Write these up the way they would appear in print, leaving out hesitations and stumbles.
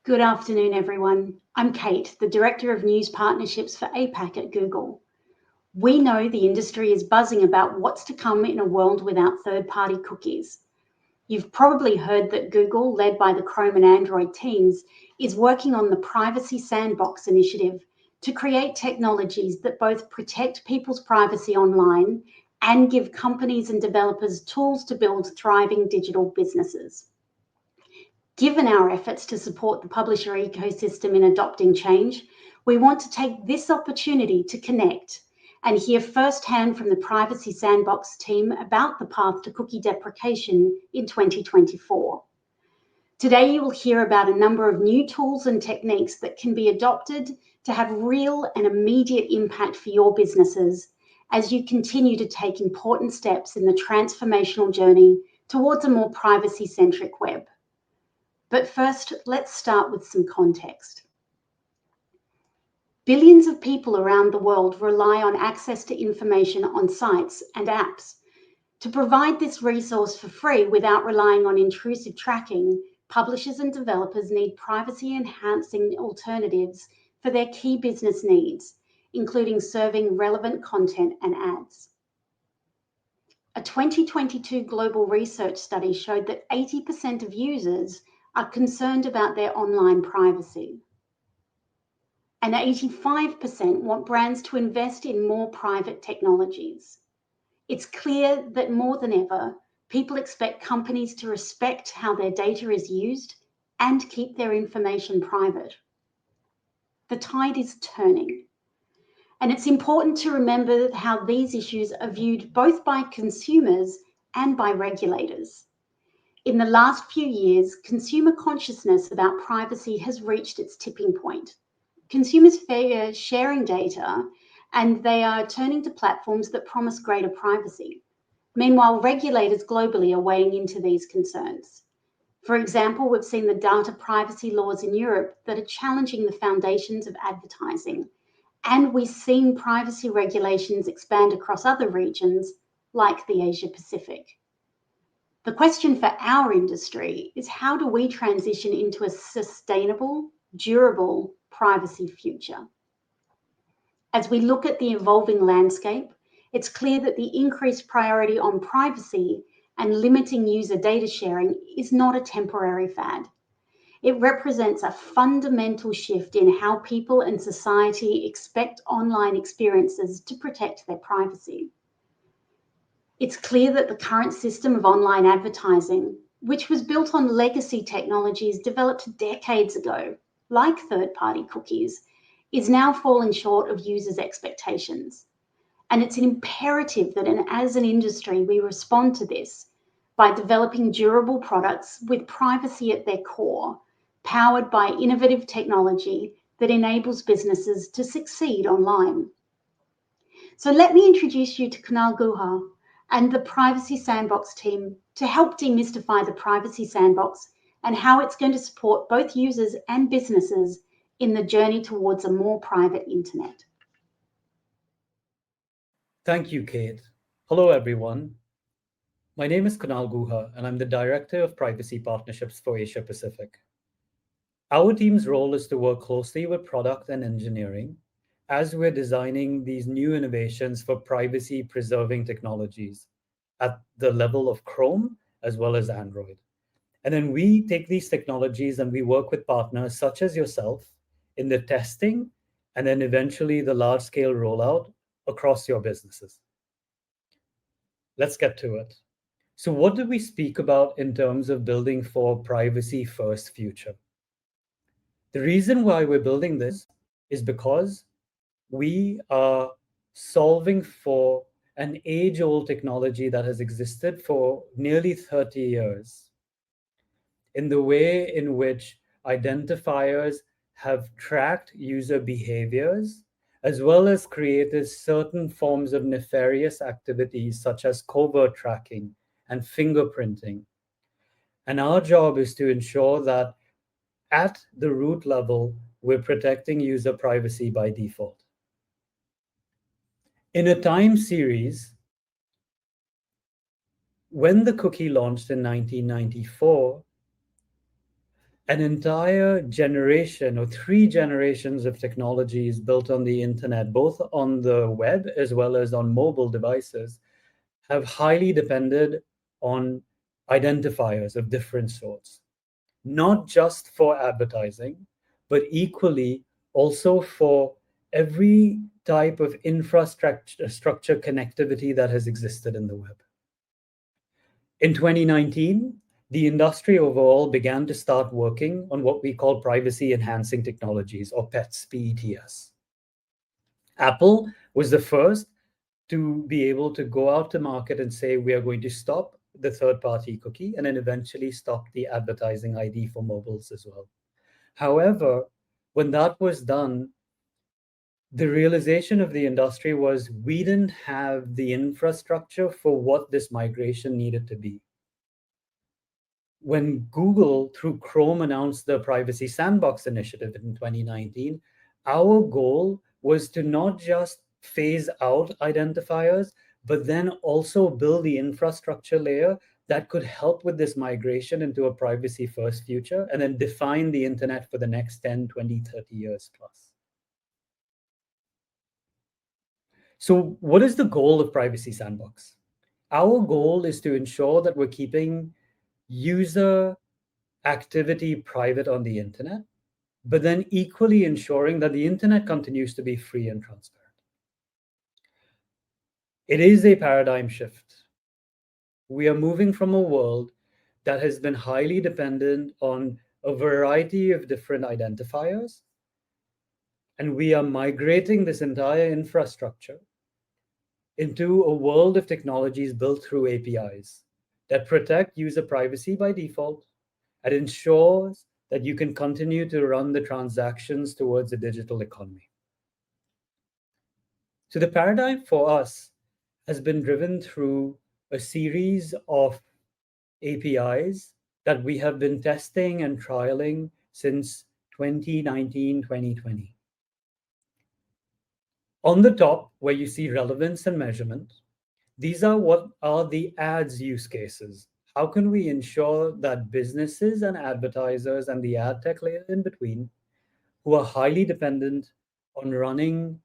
Good afternoon, everyone. I'm Kate, the Director of News Partnerships for APAC at Google. We know the industry is buzzing about what's to come in a world without third-party cookies. You've probably heard that Google, led by the Chrome and Android teams, is working on the Privacy Sandbox initiative to create technologies that both protect people's privacy online and give companies and developers tools to build thriving digital businesses. Given our efforts to support the publisher ecosystem in adopting change, we want to take this opportunity to connect and hear firsthand from the Privacy Sandbox team about the path to cookie deprecation in 2024. Today, you will hear about a number of new tools and techniques that can be adopted to have real and immediate impact for your businesses as you continue to take important steps in the transformational journey towards a more privacy-centric web. But first, let's start with some context. Billions of people around the world rely on access to information on sites and apps. To provide this resource for free without relying on intrusive tracking, publishers and developers need privacy-enhancing alternatives for their key business needs, including serving relevant content and ads. A 2022 global research study showed that 80% of users are concerned about their online privacy. And 85% want brands to invest in more private technologies. It's clear that more than ever, people expect companies to respect how their data is used and keep their information private. The tide is turning. And it's important to remember how these issues are viewed both by consumers and by regulators. In the last few years, consumer consciousness about privacy has reached its tipping point. Consumers fear sharing data, and they are turning to platforms that promise greater privacy. Meanwhile, regulators globally are weighing into these concerns. For example, we've seen the data privacy laws in Europe that are challenging the foundations of advertising, and we've seen privacy regulations expand across other regions, like the Asia Pacific. The question for our industry is, how do we transition into a sustainable, durable privacy future? As we look at the evolving landscape, it's clear that the increased priority on privacy and limiting user data sharing is not a temporary fad. It represents a fundamental shift in how people and society expect online experiences to protect their privacy. It's clear that the current system of online advertising, which was built on legacy technologies developed decades ago, like third-party cookies, is now falling short of users' expectations. And it's imperative that as an industry, we respond to this by developing durable products with privacy at their core, powered by innovative technology that enables businesses to succeed online. So let me introduce you to Kunal Guha and the Privacy Sandbox team to help demystify the Privacy Sandbox and how it's going to support both users and businesses in the journey towards a more private internet. Thank you, Kate. Hello, everyone. My name is Kunal Guha, and I'm the Director of Privacy Partnerships for Asia Pacific. Our team's role is to work closely with product and engineering as we're designing these new innovations for privacy-preserving technologies at the level of Chrome as well as Android. And then we take these technologies and we work with partners such as yourself in the testing and then eventually the large-scale rollout across your businesses. Let's get to it. So what did we speak about in terms of building for privacy-first future? The reason why we're building this is because we are solving for an age-old technology that has existed for nearly 30 years. In the way in which identifiers have tracked user behaviors, as well as created certain forms of nefarious activities such as covert tracking and fingerprinting. And our job is to ensure that at the root level, we're protecting user privacy by default. In a time series, when the cookie launched in 1994, an entire generation or 3 generations of technologies built on the internet, both on the web as well as on mobile devices, have highly depended on identifiers of different sorts, not just for advertising, but equally also for every type of infrastructure connectivity that has existed in the web. In 2019, the industry overall began to start working on what we call privacy-enhancing technologies, or PETs, P-E-T-S. Apple was the first to be able to go out to market and say, we are going to stop the third-party cookie, and then eventually stop the advertising ID for mobiles as well. However, when that was done, the realization of the industry was we didn't have the infrastructure for what this migration needed to be. When Google, through Chrome, announced the Privacy Sandbox initiative in 2019, our goal was to not just phase out identifiers, but then also build the infrastructure layer that could help with this migration into a privacy-first future, and then define the internet for the next 10, 20, 30 years plus. So what is the goal of Privacy Sandbox? Our goal is to ensure that we're keeping user activity private on the internet, but then equally ensuring that the internet continues to be free and transparent. It is a paradigm shift. We are moving from a world that has been highly dependent on a variety of different identifiers, and we are migrating this entire infrastructure into a world of technologies built through APIs that protect user privacy by default and ensures that you can continue to run the transactions towards a digital economy. So the paradigm for us has been driven through a series of APIs that we have been testing and trialing since 2019, 2020. On the top, where you see relevance and measurement, these are what are the ads use cases. How can we ensure that businesses and advertisers and the ad tech layer in between, who are highly dependent on running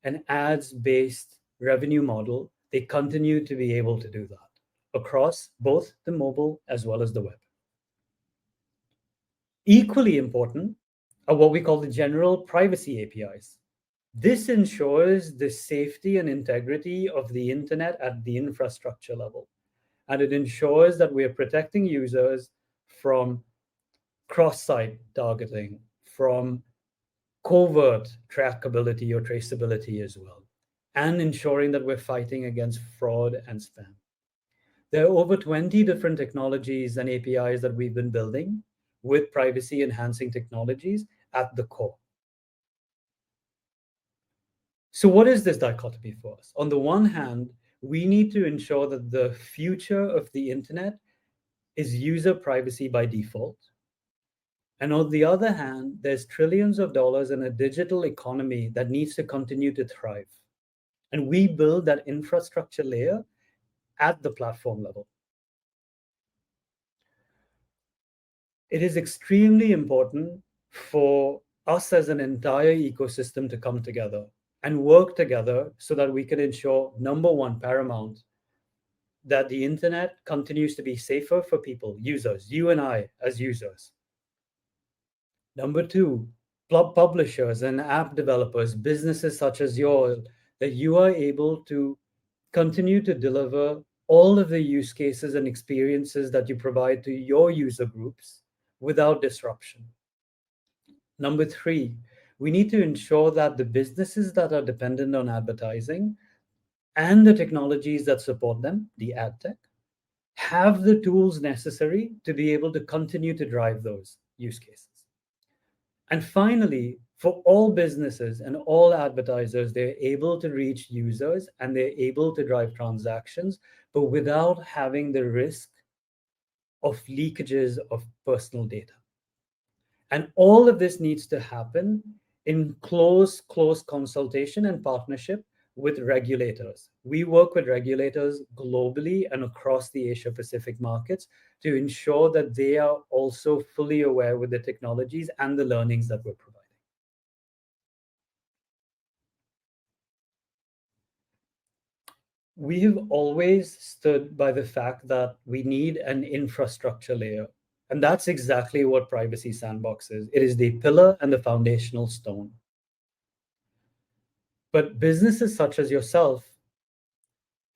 an ads-based revenue model, they continue to be able to do that across both the mobile as well as the web. Equally important are what we call the general privacy APIs. This ensures the safety and integrity of the internet at the infrastructure level. And it ensures that we are protecting users from cross-site targeting, from covert trackability or traceability as well, and ensuring that we're fighting against fraud and spam. There are over 20 different technologies and APIs that we've been building with privacy-enhancing technologies at the core. So what is this dichotomy for us? On the one hand, we need to ensure that the future of the internet is user privacy by default. And on the other hand, there's trillions of dollars in a digital economy that needs to continue to thrive. And we build that infrastructure layer at the platform level. It is extremely important for us as an entire ecosystem to come together and work together so that we can ensure, number one, paramount, that the internet continues to be safer for people, users, you and I as users. Number two, publishers and app developers, businesses such as yours, that you are able to continue to deliver all of the use cases and experiences that you provide to your user groups without disruption. Number three, we need to ensure that the businesses that are dependent on advertising and the technologies that support them, the ad tech, have the tools necessary to be able to continue to drive those use cases. And finally, for all businesses and all advertisers, they're able to reach users and they're able to drive transactions, but without having the risk of leakages of personal data. And all of this needs to happen in close consultation and partnership with regulators. We work with regulators globally and across the Asia Pacific markets to ensure that they are also fully aware with the technologies and the learnings that we're providing. We have always stood by the fact that we need an infrastructure layer. And that's exactly what Privacy Sandbox is. It is the pillar and the foundational stone. But businesses such as yourself,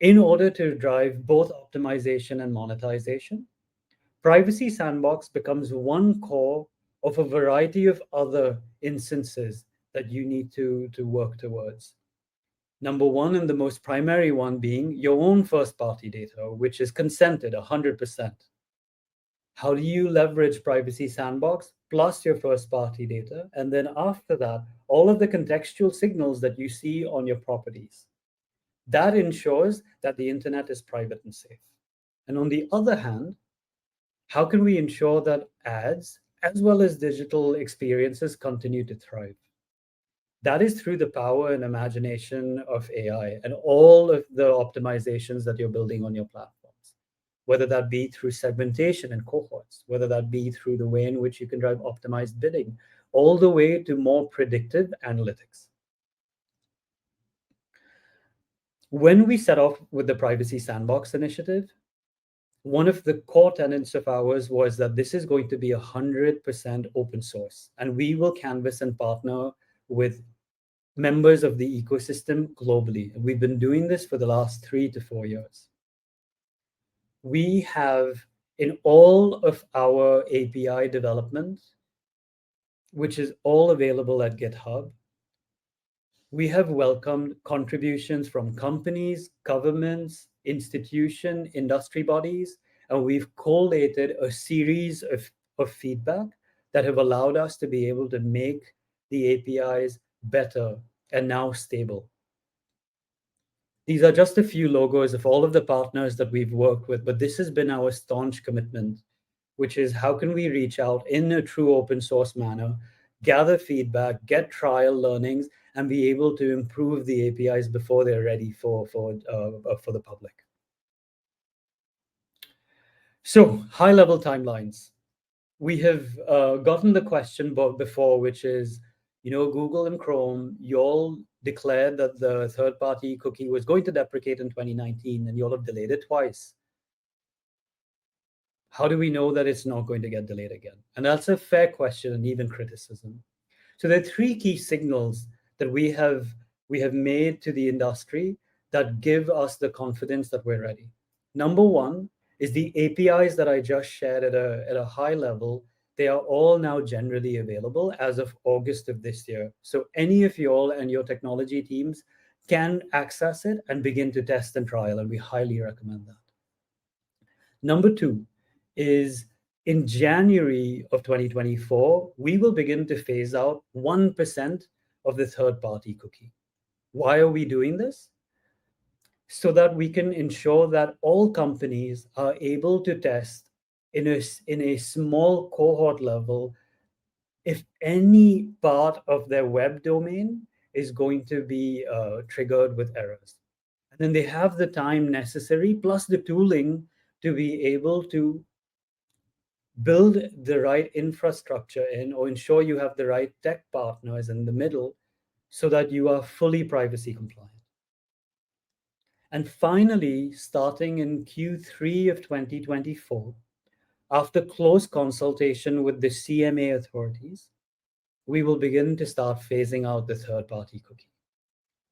in order to drive both optimization and monetization, Privacy Sandbox becomes one core of a variety of other instances that you need to work towards. Number one, and the most primary one, being your own first-party data, which is consented 100%. How do you leverage Privacy Sandbox plus your first-party data? And then after that, all of the contextual signals that you see on your properties. That ensures that the internet is private and safe. And on the other hand, how can we ensure that ads, as well as digital experiences, continue to thrive? That is through the power and imagination of AI and all of the optimizations that you're building on your platforms, whether that be through segmentation and cohorts, whether that be through the way in which you can drive optimized bidding, all the way to more predictive analytics. When we set off with the Privacy Sandbox initiative, one of the core tenets of ours was that this is going to be 100% open source, and we will canvas and partner with members of the ecosystem globally. We've been doing this for the last 3 to 4 years. We have, in all of our API development, which is all available at GitHub, we have welcomed contributions from companies, governments, institutions, industry bodies, and we've collated a series of feedback that have allowed us to be able to make the APIs better and now stable. These are just a few logos of all of the partners that we've worked with, but this has been our staunch commitment, which is how can we reach out in a true open source manner, gather feedback, get trial learnings, and be able to improve the APIs before they're ready for the public. So high-level timelines. We have gotten the question before, which is, Google and Chrome, you all declared that the third-party cookie was going to deprecate in 2019, and you all have delayed it twice. How do we know that it's not going to get delayed again? And that's a fair question and even criticism. So there are 3 key signals that we have made to the industry that give us the confidence that we're ready. Number one is the APIs that I just shared at a high level. They are all now generally available as of August of this year. So any of you all and your technology teams can access it and begin to test and trial, and we highly recommend that. Number 2 is in January of 2024, we will begin to phase out 1% of the third-party cookie. Why are we doing this? So that we can ensure that all companies are able to test in a small cohort level if any part of their web domain is going to be triggered with errors. And then they have the time necessary, plus the tooling, to be able to build the right infrastructure in, or ensure you have the right tech partners in the middle so that you are fully privacy compliant. And finally, starting in Q3 of 2024, after close consultation with the CMA authorities, we will begin to start phasing out the third-party cookie.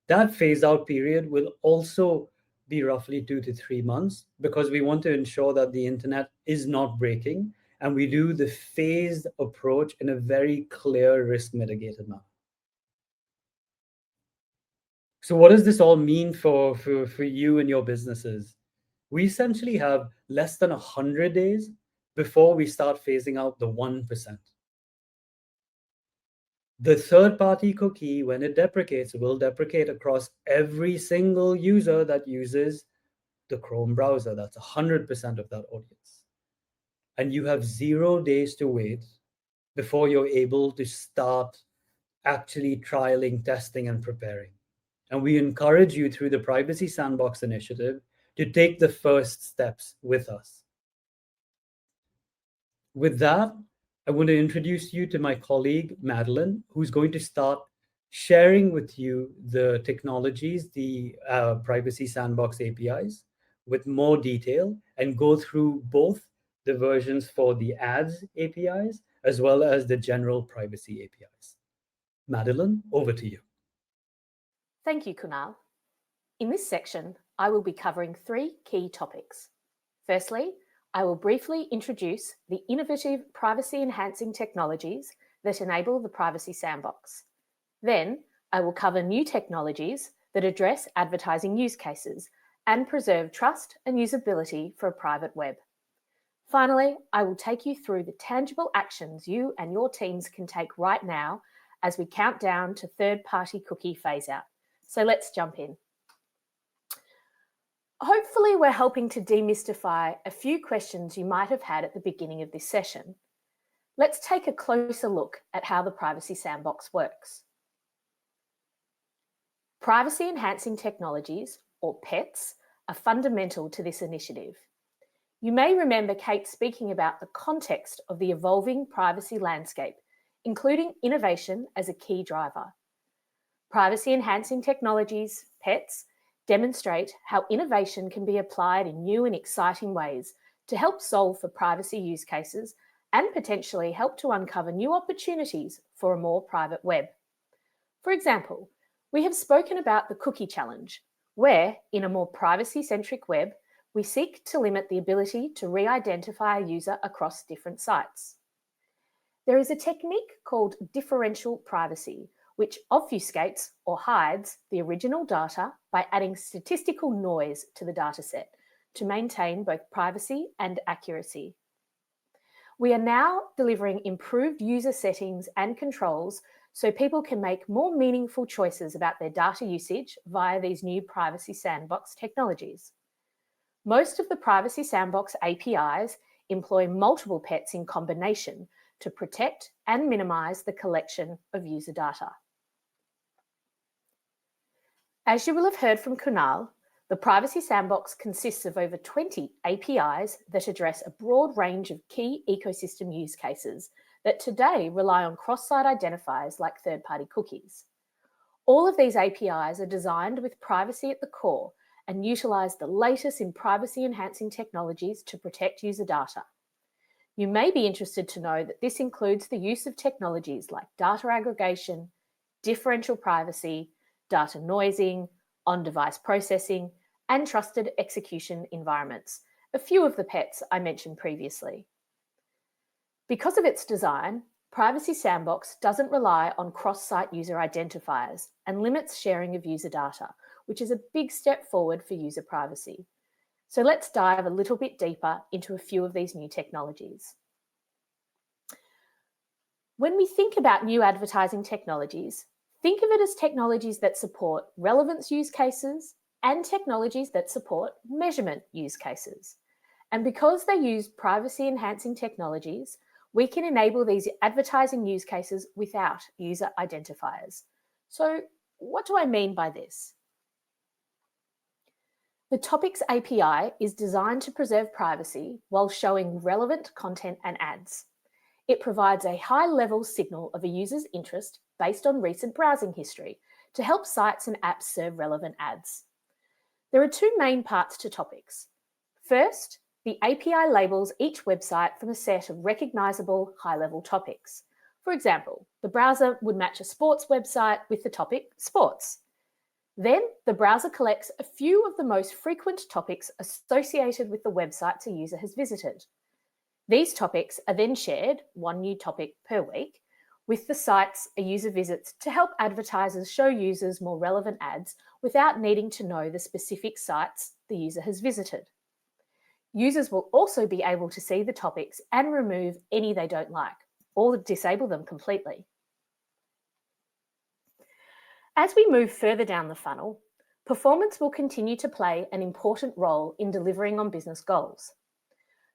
That phase-out period will also be roughly 2 to 3 months, because we want to ensure that the internet is not breaking, and we do the phased approach in a very clear risk-mitigated manner. So what does this all mean for you and your businesses? We essentially have less than 100 days before we start phasing out the 1%. The third-party cookie, when it deprecates, will deprecate across every single user that uses the Chrome browser. That's 100% of that audience. And you have 0 days to wait before you're able to start actually trialing, testing, and preparing. and we encourage you through the Privacy Sandbox initiative to take the first steps with us. With that, I want to introduce you to my colleague, Madeline, who's going to start sharing with you the technologies, the Privacy Sandbox APIs, with more detail, and go through both the versions for the ads APIs as well as the general privacy APIs. Madeline, over to you. Thank you, Kunal. In this section, I will be covering 3 key topics. Firstly, I will briefly introduce the innovative privacy-enhancing technologies that enable the Privacy Sandbox. Then, I will cover new technologies that address advertising use cases and preserve trust and usability for a private web. Finally, I will take you through the tangible actions you and your teams can take right now as we count down to third-party cookie phase-out. So let's jump in. Hopefully, we're helping to demystify a few questions you might have had at the beginning of this session. Let's take a closer look at how the Privacy Sandbox works. Privacy-enhancing technologies, or PETs, are fundamental to this initiative. You may remember Kate speaking about the context of the evolving privacy landscape, including innovation as a key driver. Privacy-enhancing technologies, PETs, demonstrate how innovation can be applied in new and exciting ways to help solve for privacy use cases and potentially help to uncover new opportunities for a more private web. For example, we have spoken about the cookie challenge, where, in a more privacy-centric web, we seek to limit the ability to re-identify a user across different sites. There is a technique called differential privacy, which obfuscates or hides the original data by adding statistical noise to the dataset to maintain both privacy and accuracy. We are now delivering improved user settings and controls so people can make more meaningful choices about their data usage via these new Privacy Sandbox technologies. Most of the Privacy Sandbox APIs employ multiple PETs in combination to protect and minimize the collection of user data. As you will have heard from Kunal, the Privacy Sandbox consists of over 20 APIs that address a broad range of key ecosystem use cases that today rely on cross-site identifiers like third-party cookies. All of these APIs are designed with privacy at the core and utilize the latest in privacy-enhancing technologies to protect user data. You may be interested to know that this includes the use of technologies like data aggregation, differential privacy, data noising, on-device processing, and trusted execution environments, a few of the PETs I mentioned previously. Because of its design, Privacy Sandbox doesn't rely on cross-site user identifiers and limits sharing of user data, which is a big step forward for user privacy. So let's dive a little bit deeper into a few of these new technologies. When we think about new advertising technologies, think of it as technologies that support relevance use cases and technologies that support measurement use cases. And because they use privacy-enhancing technologies, we can enable these advertising use cases without user identifiers. So what do I mean by this? The Topics API is designed to preserve privacy while showing relevant content and ads. It provides a high-level signal of a user's interest based on recent browsing history to help sites and apps serve relevant ads. There are 2 main parts to Topics. First, the API labels each website from a set of recognizable high-level topics. For example, the browser would match a sports website with the topic sports. Then the browser collects a few of the most frequent topics associated with the websites a user has visited. These topics are then shared, 1 new topic per week, with the sites a user visits to help advertisers show users more relevant ads without needing to know the specific sites the user has visited. Users will also be able to see the topics and remove any they don't like, or disable them completely. As we move further down the funnel, performance will continue to play an important role in delivering on business goals.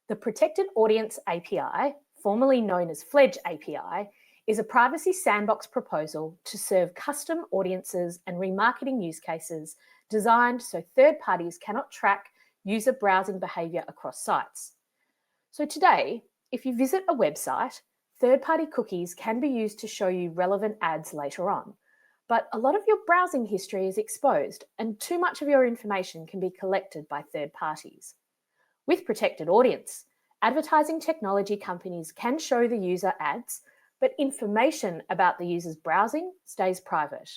The Protected Audience API, formerly known as Fledge API, is a privacy sandbox proposal to serve custom audiences and remarketing use cases designed so third parties cannot track user browsing behavior across sites. So today, if you visit a website, third-party cookies can be used to show you relevant ads later on. But a lot of your browsing history is exposed, and too much of your information can be collected by third parties. With protected audience, advertising technology companies can show the user ads, but information about the user's browsing stays private.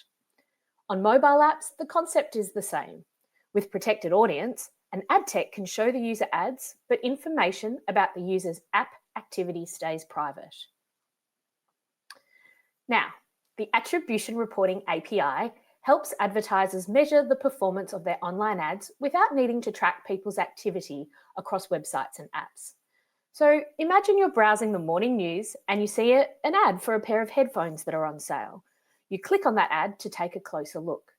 On mobile apps, the concept is the same. With protected audience, an ad tech can show the user ads, but information about the user's app activity stays private. Now, the Attribution Reporting API helps advertisers measure the performance of their online ads without needing to track people's activity across websites and apps. So imagine you're browsing the morning news and you see an ad for a pair of headphones that are on sale. You click on that ad to take a closer look.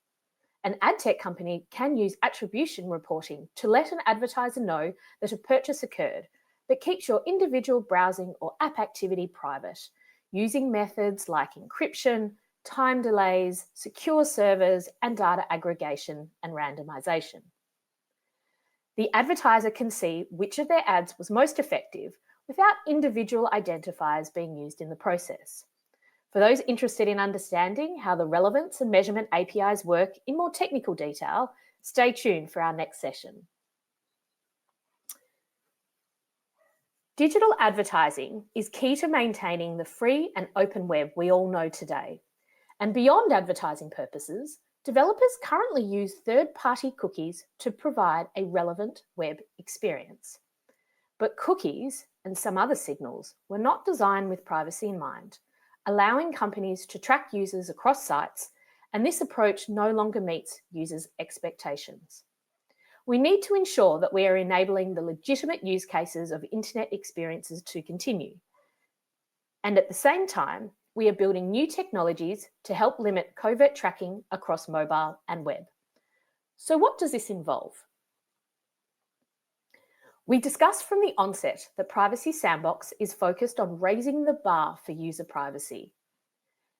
An ad tech company can use attribution reporting to let an advertiser know that a purchase occurred, but keeps your individual browsing or app activity private, using methods like encryption, time delays, secure servers, and data aggregation and randomization. The advertiser can see which of their ads was most effective without individual identifiers being used in the process. For those interested in understanding how the relevance and measurement APIs work in more technical detail, stay tuned for our next session. Digital advertising is key to maintaining the free and open web we all know today. And beyond advertising purposes, developers currently use third-party cookies to provide a relevant web experience. But cookies and some other signals were not designed with privacy in mind, allowing companies to track users across sites, and this approach no longer meets users' expectations. We need to ensure that we are enabling the legitimate use cases of internet experiences to continue. And at the same time, we are building new technologies to help limit covert tracking across mobile and web. So what does this involve? We discussed from the onset that Privacy Sandbox is focused on raising the bar for user privacy.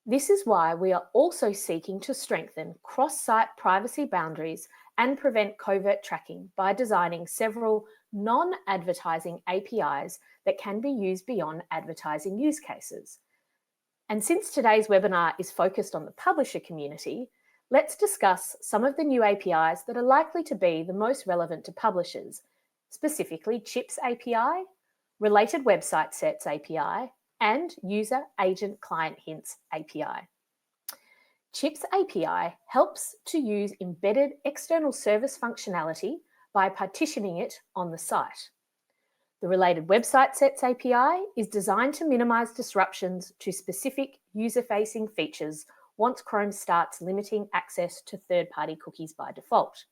This is why we are also seeking to strengthen cross-site privacy boundaries and prevent covert tracking by designing several non-advertising APIs that can be used beyond advertising use cases. And since today's webinar is focused on the publisher community, let's discuss some of the new APIs that are likely to be the most relevant to publishers, specifically CHIPS API, Related Website Sets API, and User Agent Client Hints API. CHIPS API helps to use embedded external service functionality by partitioning it on the site. The Related Website Sets API is designed to minimize disruptions to specific user-facing features once Chrome starts limiting access to third-party cookies by default.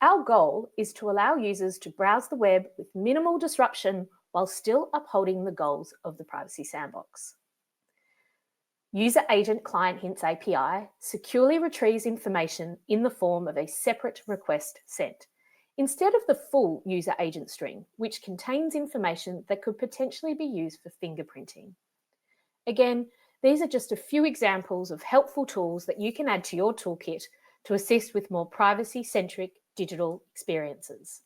Our goal is to allow users to browse the web with minimal disruption while still upholding the goals of the Privacy Sandbox. User Agent Client Hints API securely retrieves information in the form of a separate request sent, instead of the full user agent string, which contains information that could potentially be used for fingerprinting. Again, these are just a few examples of helpful tools that you can add to your toolkit to assist with more privacy-centric digital experiences.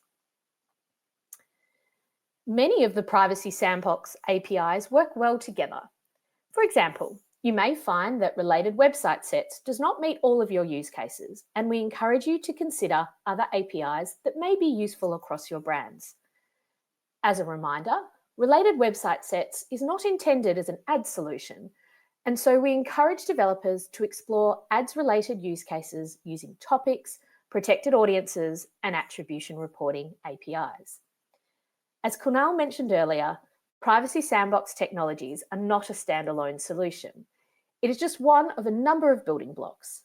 Many of the Privacy Sandbox APIs work well together. For example, you may find that Related Website Sets does not meet all of your use cases, and we encourage you to consider other APIs that may be useful across your brands. As a reminder, Related Website Sets is not intended as an ad solution, and so we encourage developers to explore ads-related use cases using topics, protected audiences, and attribution reporting APIs. As Kunal mentioned earlier, Privacy Sandbox technologies are not a standalone solution. It is just one of a number of building blocks.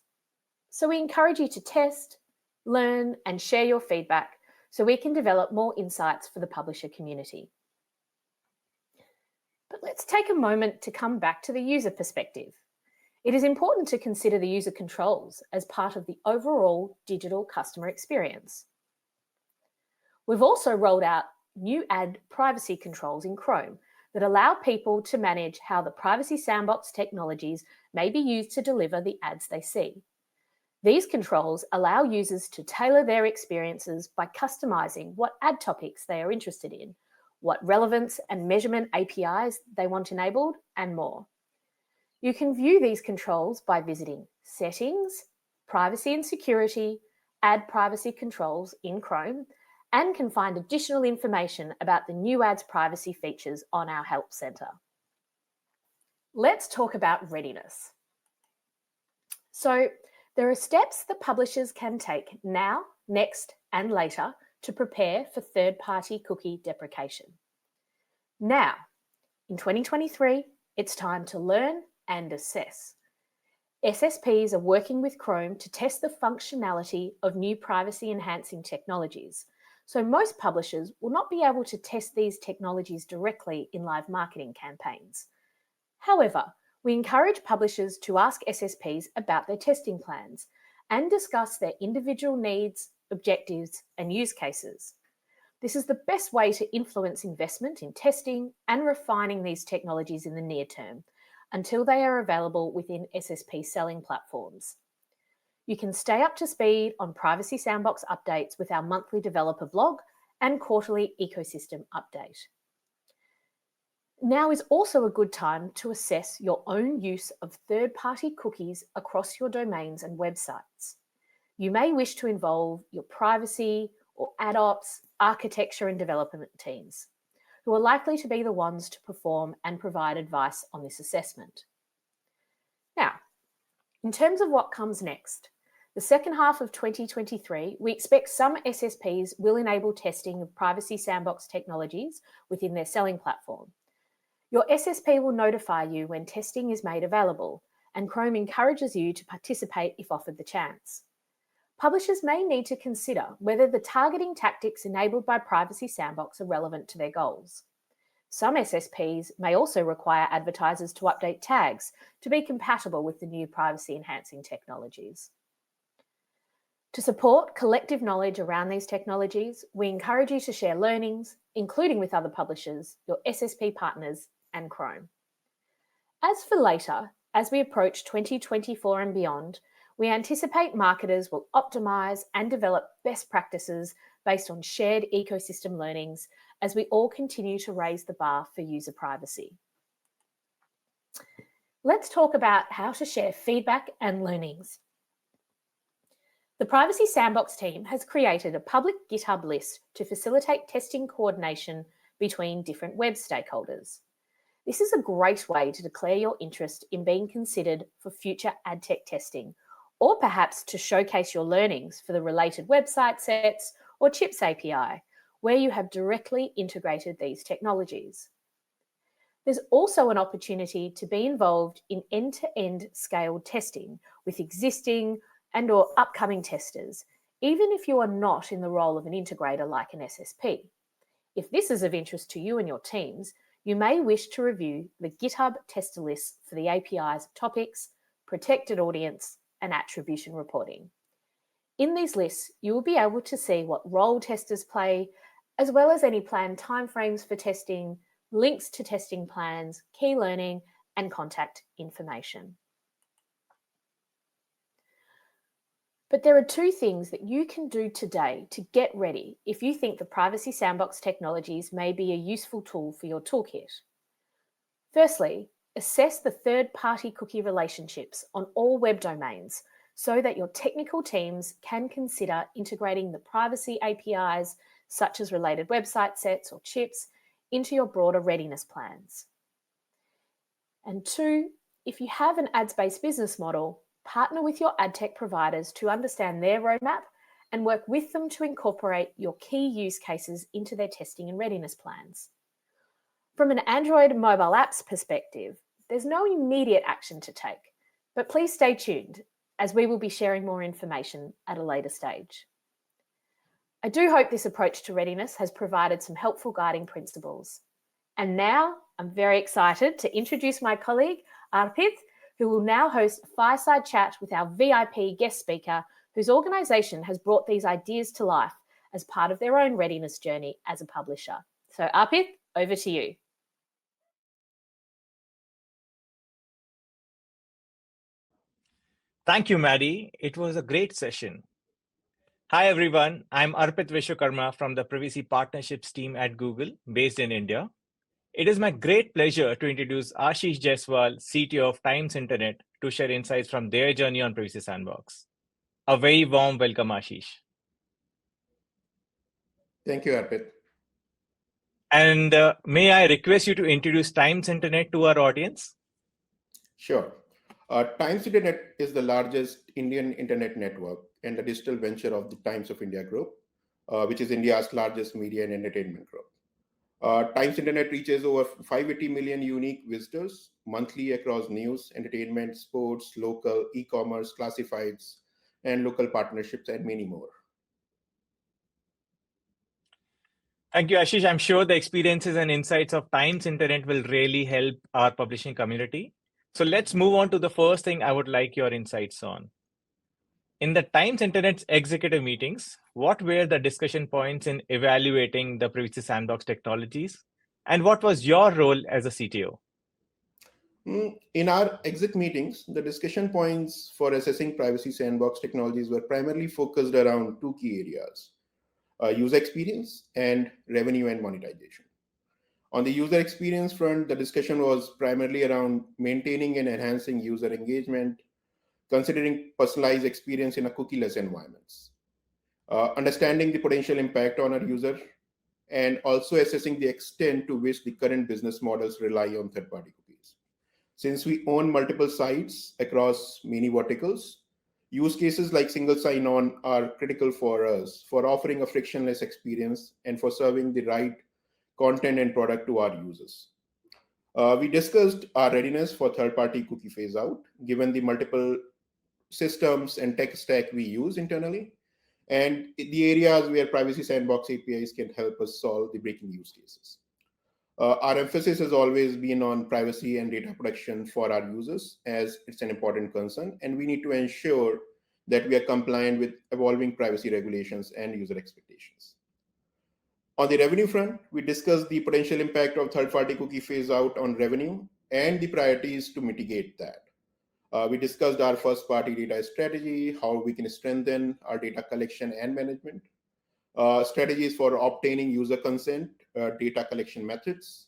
So we encourage you to test, learn, and share your feedback so we can develop more insights for the publisher community. But let's take a moment to come back to the user perspective. It is important to consider the user controls as part of the overall digital customer experience. We've also rolled out new ad privacy controls in Chrome that allow people to manage how the privacy sandbox technologies may be used to deliver the ads they see. These controls allow users to tailor their experiences by customizing what ad topics they are interested in, what relevance and measurement APIs they want enabled, and more. You can view these controls by visiting Settings, Privacy and Security, Ad Privacy Controls in Chrome, and can find additional information about the new ads privacy features on our Help Center. Let's talk about readiness. So, there are steps that publishers can take now, next, and later to prepare for third-party cookie deprecation. Now, in 2023, it's time to learn and assess. SSPs are working with Chrome to test the functionality of new privacy-enhancing technologies, so most publishers will not be able to test these technologies directly in live marketing campaigns. However, we encourage publishers to ask SSPs about their testing plans and discuss their individual needs, objectives, and use cases. This is the best way to influence investment in testing and refining these technologies in the near term until they are available within SSP selling platforms. You can stay up to speed on Privacy Sandbox updates with our monthly developer blog and quarterly ecosystem update. Now is also a good time to assess your own use of third-party cookies across your domains and websites. You may wish to involve your privacy or ad ops, architecture and development teams, who are likely to be the ones to perform and provide advice on this assessment. Now, in terms of what comes next, the second half of 2023, we expect some SSPs will enable testing of Privacy Sandbox technologies within their selling platform. Your SSP will notify you when testing is made available, and Chrome encourages you to participate if offered the chance. Publishers may need to consider whether the targeting tactics enabled by Privacy Sandbox are relevant to their goals. Some SSPs may also require advertisers to update tags to be compatible with the new privacy-enhancing technologies. To support collective knowledge around these technologies, we encourage you to share learnings, including with other publishers, your SSP partners, and Chrome. As for later, as we approach 2024 and beyond, we anticipate marketers will optimize and develop best practices based on shared ecosystem learnings as we all continue to raise the bar for user privacy. Let's talk about how to share feedback and learnings. The Privacy Sandbox team has created a public GitHub list to facilitate testing coordination between different web stakeholders. This is a great way to declare your interest in being considered for future ad tech testing, or perhaps to showcase your learnings for the related website sets or Chips API, where you have directly integrated these technologies. There's also an opportunity to be involved in end-to-end scaled testing with existing and/or upcoming testers, even if you are not in the role of an integrator like an SSP. If this is of interest to you and your teams, you may wish to review the GitHub tester list for the API's of topics, protected audience, and attribution reporting. In these lists, you will be able to see what role testers play, as well as any planned timeframes for testing, links to testing plans, key learning, and contact information. But there are two things that you can do today to get ready if you think the Privacy Sandbox technologies may be a useful tool for your toolkit. Firstly, assess the third-party cookie relationships on all web domains so that your technical teams can consider integrating the privacy APIs, such as related website sets or chips, into your broader readiness plans. And two, if you have an ads-based business model, partner with your ad tech providers to understand their roadmap and work with them to incorporate your key use cases into their testing and readiness plans. From an Android mobile apps perspective, there's no immediate action to take, but please stay tuned as we will be sharing more information at a later stage. I do hope this approach to readiness has provided some helpful guiding principles. And now I'm very excited to introduce my colleague, Arpit, who will now host a fireside chat with our VIP guest speaker, whose organisation has brought these ideas to life as part of their own readiness journey as a publisher. So Arpit, over to you. Thank you, Maddie. It was a great session. Hi, everyone. I'm Arpit Vishwakarma from the Privacy Partnerships team at Google, based in India. It is my great pleasure to introduce Ashish Jaiswal, CTO of Times Internet, to share insights from their journey on Privacy Sandbox. A very warm welcome, Ashish. Thank you, Arpit. And may I request you to introduce Times Internet to our audience? Sure. Times Internet is the largest Indian internet network and the digital venture of the Times of India Group, which is India's largest media and entertainment group. Times Internet reaches over 580 million unique visitors monthly across news, entertainment, sports, local, e-commerce, classifieds, and local partnerships, and many more. Thank you, Ashish. I'm sure the experiences and insights of Times Internet will really help our publishing community. So let's move on to the first thing I would like your insights on. In the Times Internet's executive meetings, what were the discussion points in evaluating the Privacy Sandbox technologies? And what was your role as a CTO? In our exec meetings, the discussion points for assessing Privacy Sandbox technologies were primarily focused around two key areas: user experience and revenue and monetization. On the user experience front, the discussion was primarily around maintaining and enhancing user engagement, considering personalized experience in a cookieless environments, understanding the potential impact on our user, and also assessing the extent to which the current business models rely on third-party cookies. Since we own multiple sites across many verticals, use cases like single sign-on are critical for us for offering a frictionless experience and for serving the right content and product to our users. We discussed our readiness for third-party cookie phase-out, given the multiple systems and tech stack we use internally, and the areas where Privacy Sandbox APIs can help us solve the breaking use cases. Our emphasis has always been on privacy and data protection for our users, as it's an important concern, and we need to ensure that we are compliant with evolving privacy regulations and user expectations. On the revenue front, we discussed the potential impact of third-party cookie phase-out on revenue and the priorities to mitigate that. We discussed our first-party data strategy, how we can strengthen our data collection and management, strategies for obtaining user consent, data collection methods,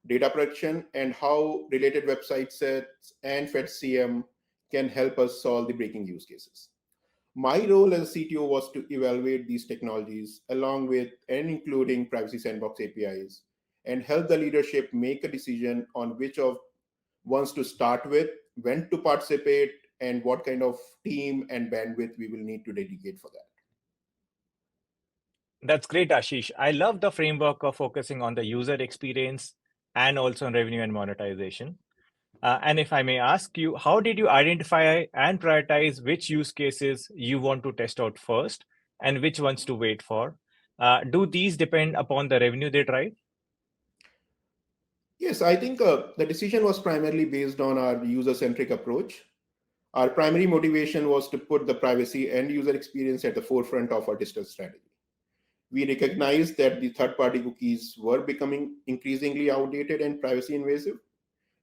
data protection, and how related website sets and FedCM can help us solve the breaking use cases. My role as a CTO was to evaluate these technologies along with and including Privacy Sandbox APIs and help the leadership make a decision on which of ones to start with, when to participate, and what kind of team and bandwidth we will need to dedicate for that. That's great, Ashish. I love the framework of focusing on the user experience and also on revenue and monetization. And if I may ask you, how did you identify and prioritize which use cases you want to test out first and which ones to wait for? Do these depend upon the revenue they drive? Yes, I think the decision was primarily based on our user-centric approach. Our primary motivation was to put the privacy and user experience at the forefront of our digital strategy. We recognized that the third-party cookies were becoming increasingly outdated and privacy invasive,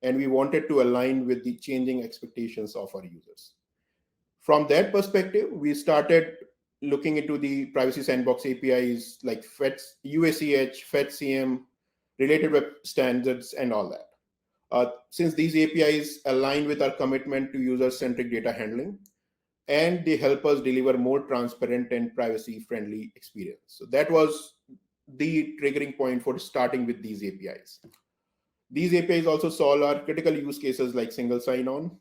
and we wanted to align with the changing expectations of our users. From that perspective, we started looking into the Privacy Sandbox APIs like UACH, FedCM, related web standards, and all that. Since these APIs align with our commitment to user-centric data handling, and they help us deliver more transparent and privacy-friendly experience. So that was the triggering point for starting with these APIs. These APIs also solve our critical use cases like single sign-on,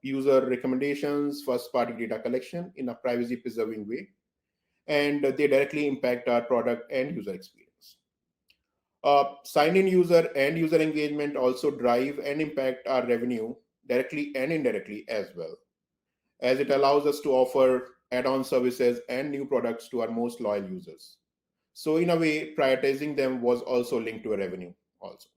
user recommendations, first-party data collection in a privacy-preserving way, and they directly impact our product and user experience. Sign-in user and user engagement also drive and impact our revenue directly and indirectly as well, as it allows us to offer add-on services and new products to our most loyal users. So in a way, prioritizing them was also linked to a revenue also.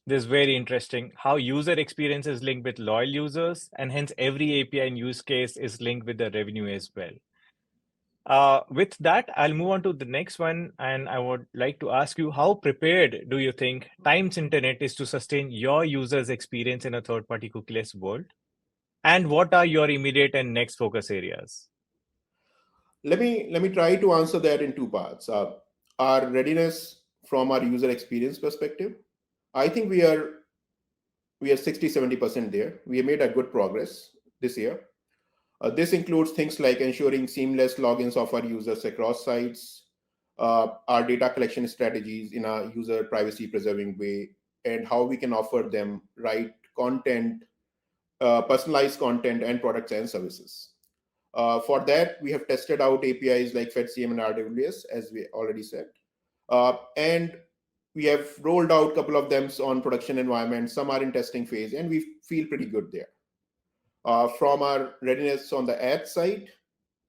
This is very interesting how user experience is linked with loyal users, and hence every API and use case is linked with the revenue as well. With that, I'll move on to the next one, and I would like to ask you, how prepared do you think Times Internet is to sustain your users' experience in a third-party cookieless world? And what are your immediate and next focus areas? Let me try to answer that in two parts. Our readiness from our user experience perspective, I think we are 60-70% there. We have made a good progress this year. This includes things like ensuring seamless logins of our users across sites, our data collection strategies in a user privacy preserving way, and how we can offer them right content, personalized content and products and services. For that, we have tested out APIs like FedCM and RWS, as we already said. And we have rolled out a couple of them on production environments. Some are in testing phase, and we feel pretty good there. From our readiness on the ad side,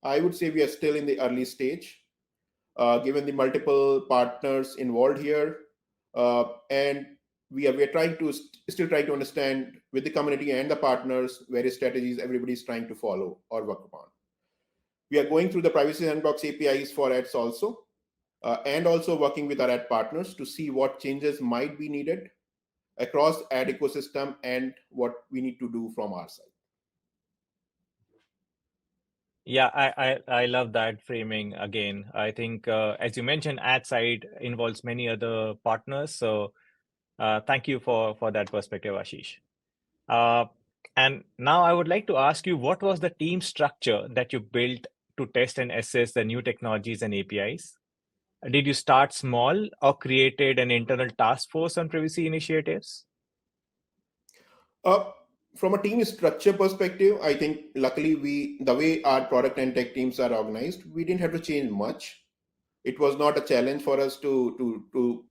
I would say we are still in the early stage, given the multiple partners involved here. And we are still trying to understand with the community and the partners various strategies everybody's trying to follow or work upon. We are going through the Privacy Sandbox APIs for ads also, and also working with our ad partners to see what changes might be needed across ad ecosystem and what we need to do from our side. Yeah, I love that framing again. I think, as you mentioned, ad side involves many other partners. So thank you for that perspective, Ashish. And now I would like to ask you, what was the team structure that you built to test and assess the new technologies and APIs? Did you start small or created an internal task force on privacy initiatives? From a team structure perspective, I think luckily the way our product and tech teams are organized, we didn't have to change much. It was not a challenge for us to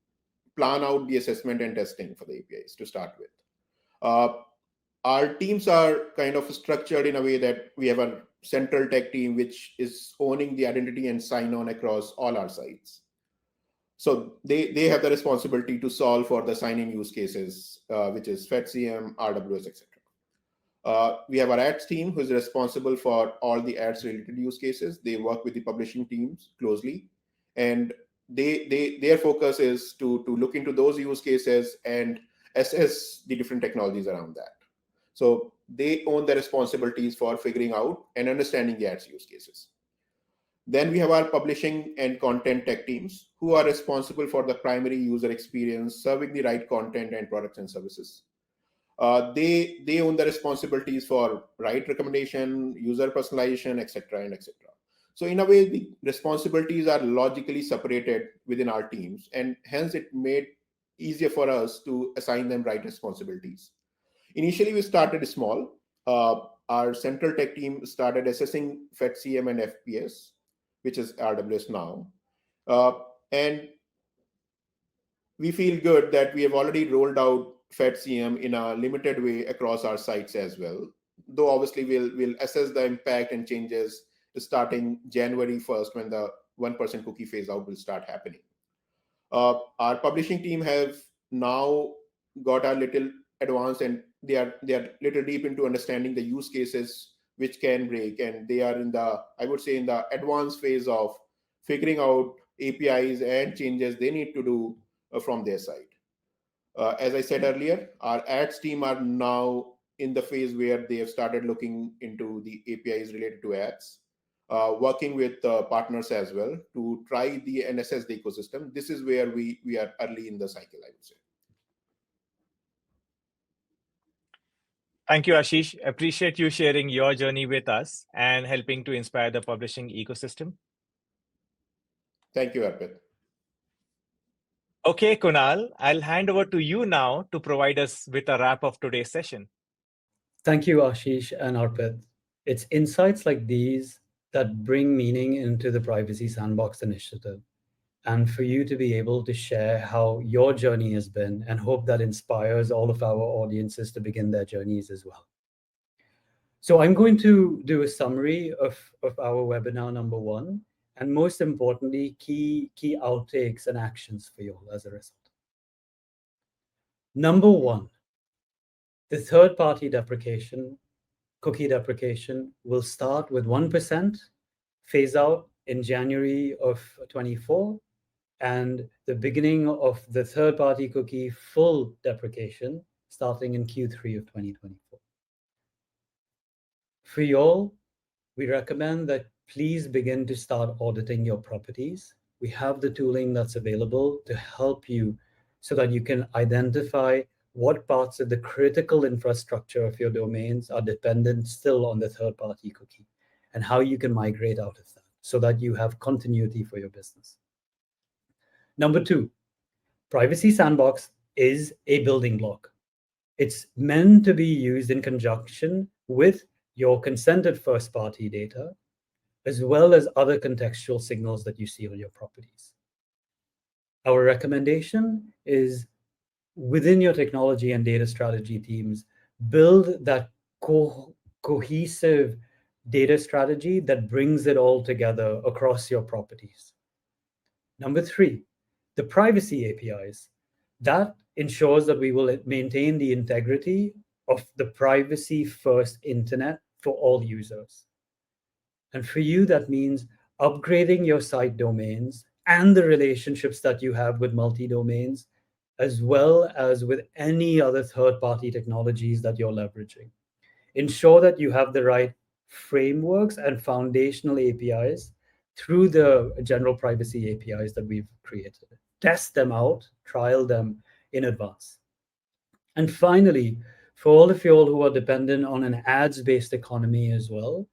plan out the assessment and testing for the APIs to start with. Our teams are kind of structured in a way that we have a central tech team which is owning the identity and sign-on across all our sites. So they have the responsibility to solve for the sign-in use cases, which is FedCM, RWS, etc. We have our ads team who is responsible for all the ads related use cases. They work with the publishing teams closely, and their focus is to look into those use cases and assess the different technologies around that. So they own the responsibilities for figuring out and understanding the ads use cases. Then we have our publishing and content tech teams who are responsible for the primary user experience, serving the right content and products and services. They own the responsibilities for right recommendation, user personalization, etc. and etc. So in a way, the responsibilities are logically separated within our teams, and hence it made easier for us to assign them right responsibilities. Initially, we started small. Our central tech team started assessing FedCM and FPS, which is RWS now. And we feel good that we have already rolled out FedCM in a limited way across our sites as well. Though obviously we'll assess the impact and changes starting January 1st when the 1% cookie phase out will start happening. Our publishing team have now got a little advanced, and they are little deep into understanding the use cases which can break, and they are in the advanced phase of figuring out APIs and changes they need to do from their side. As I said earlier, our ads team are now in the phase where they have started looking into the APIs related to ads, working with partners as well to try and assess the ecosystem. This is where we are early in the cycle, I would say. Thank you, Ashish. Appreciate you sharing your journey with us and helping to inspire the publishing ecosystem. Thank you, Arpit. Okay, Kunal, I'll hand over to you now to provide us with a wrap of today's session. Thank you, Ashish and Arpit. It's insights like these that bring meaning into the Privacy Sandbox initiative, and for you to be able to share how your journey has been, and hope that inspires all of our audiences to begin their journeys as well. So I'm going to do a summary of our webinar number 1, and most importantly, key outtakes and actions for you all as a result. Number 1, the third-party cookie deprecation will start with 1%, phase out in January of 24, and the beginning of the third-party cookie full deprecation starting in Q3 of 2024. For you all, we recommend that please begin to start auditing your properties. We have the tooling that's available to help you so that you can identify what parts of the critical infrastructure of your domains are dependent still on the third-party cookie, and how you can migrate out of that so that you have continuity for your business. Number 2, Privacy Sandbox is a building block. It's meant to be used in conjunction with your consented first-party data, as well as other contextual signals that you see on your properties. Our recommendation is, within your technology and data strategy teams, build that cohesive data strategy that brings it all together across your properties. Number 3, the privacy APIs. That ensures that we will maintain the integrity of the privacy-first internet for all users. And for you, that means upgrading your site domains and the relationships that you have with multi-domains, as well as with any other third-party technologies that you're leveraging. Ensure that you have the right frameworks and foundational APIs through the general privacy APIs that we've created. Test them out, trial them in advance. And finally, for all of you all who are dependent on an ads-based economy as well,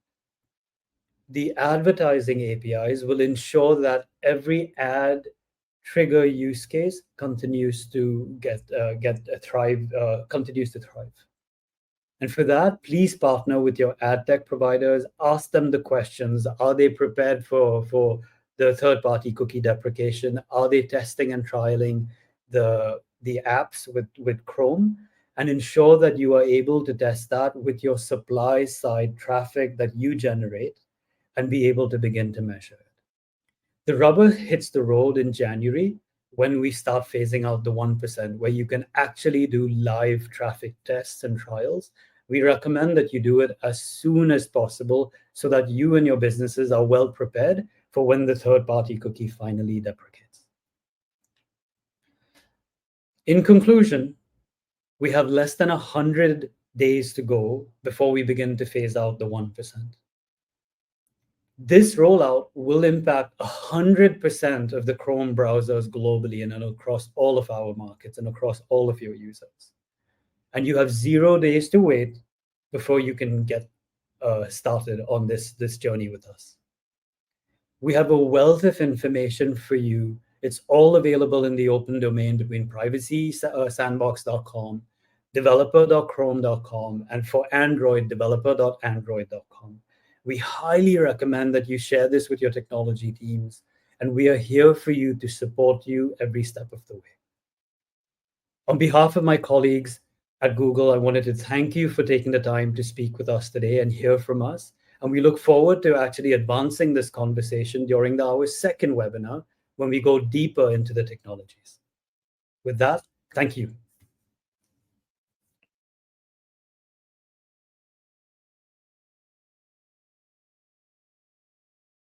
the advertising APIs will ensure that every ad trigger use case continues to thrive. And for that, please partner with your ad tech providers. Ask them the questions. Are they prepared for the third-party cookie deprecation? Are they testing and trialing the apps with Chrome? And ensure that you are able to test that with your supply side traffic that you generate and be able to begin to measure it. The rubber hits the road in January when we start phasing out the 1%, where you can actually do live traffic tests and trials. We recommend that you do it as soon as possible so that you and your businesses are well prepared for when the third-party cookie finally deprecates. In conclusion, we have less than 100 days to go before we begin to phase out the 1%. This rollout will impact 100% of the Chrome browsers globally and across all of our markets and across all of your users. And you have 0 days to wait before you can get started on this journey with us. We have a wealth of information for you. It's all available in the open domain between privacysandbox.com, developer.chrome.com, and for Android, developer.android.com. We highly recommend that you share this with your technology teams, and we are here for you to support you every step of the way. On behalf of my colleagues at Google, I wanted to thank you for taking the time to speak with us today and hear from us. And we look forward to actually advancing this conversation during our second webinar when we go deeper into the technologies. With that, thank you.